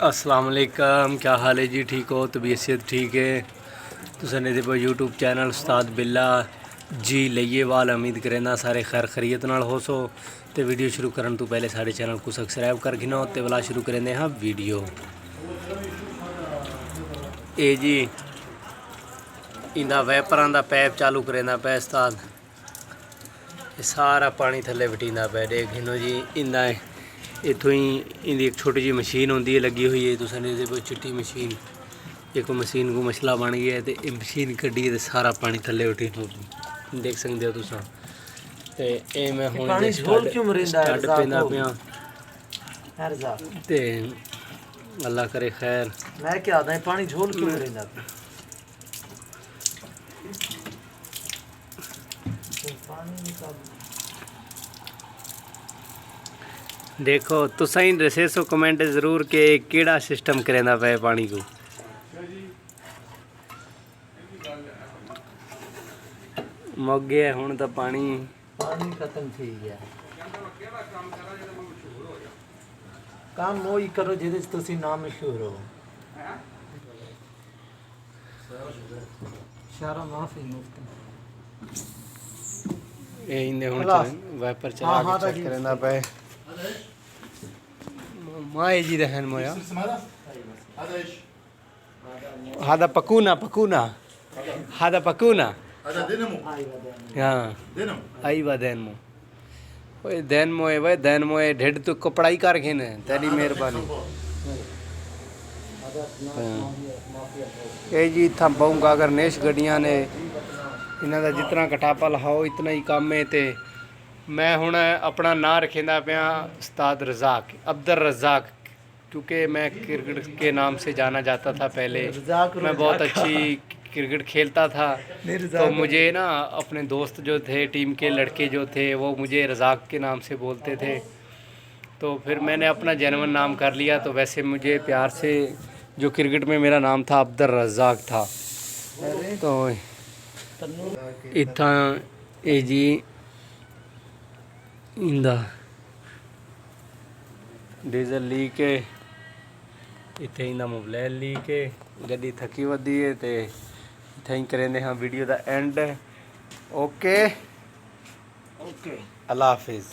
अस्सलाम वालेकुम, क्या हाल है जी? ठीक हो? तबीयत सेहत ठीक है? तुसें देखो यूट्यूब चैनल उस्ताद बिल्ला जी लइए वाल। उम्मीद करें सारे खैर खरीत नाल हो सो। तो वीडियो शुरू करने तो पहले साढ़े चैनल को सबसक्राइब कर गिनो। तो वाला शुरू करें हाँ वीडियो। ये जी इंदा वैपरां दा पैप चालू करेंदा पे उस्ताद। सारा पानी थले वटींदा पे। देख गिनो जी इंदा इतों ही इंदी एक छोटी जी मशीन होंगी है लगी हुई है। तुसें चिट्टी मशीन एक मशीन को मसला बन गया है। तो ये मशीन कड्डी तो सारा पानी थले उठी देख सकते हो तुसा। तो ये मैं हुण स्टार्ट पेंदा पिया। ते अल्लाह करे खैर। मैं क्या आदा पानी झोल क्यों मरिंदा देखो तुसा ही दसे सो कमेंट जरूर के केड़ा सिस्टम करेंदा पे पानी को। मुक गया हुण तो पानी खत्म थी गया। काम वही करो जिहदे च तुसी नाम मशहूर हो। शारा माफी मुफ्त ये इंदे हुण वाइपर चला के चेक करेंदा पे। माए जी दहन मोया هذا بكونا هذا بكونا हाँ आईवा देनमो ओए देनमो है ढेड तो कपड़ाई कर घेने तेरी मेहरबानी। ये जी इतना बहुंगा अगर नेश गड्डियां ने इन्हां दा जितना कटापा लाओ इतना ही काम है। तो मैं हुण अपना नाम रखेंदा पिया उस्ताद रज़ाक अब्दुल रज़ाक, क्योंकि मैं क्रिकेट के नाम से जाना जाता था पहले। मैं बहुत अच्छी क्रिकेट खेलता था। तो मुझे ना अपने दोस्त जो थे टीम के लड़के जो थे वो मुझे रज़ाक के नाम से बोलते थे। तो फिर मैंने अपना जेन्युइन नाम कर लिया। तो वैसे मुझे प्यार से जो क्रिकेट में मेरा नाम था अब्दुल रज़ाक था। तो इतना ये जी इंदा डीजल लीक है, इतने इंदा मोबाइल लीक है, गड्डी थकी वधी है। तो इतना ही करेंदे हाँ वीडियो का एंड। ओके अल्लाह हाफिज़।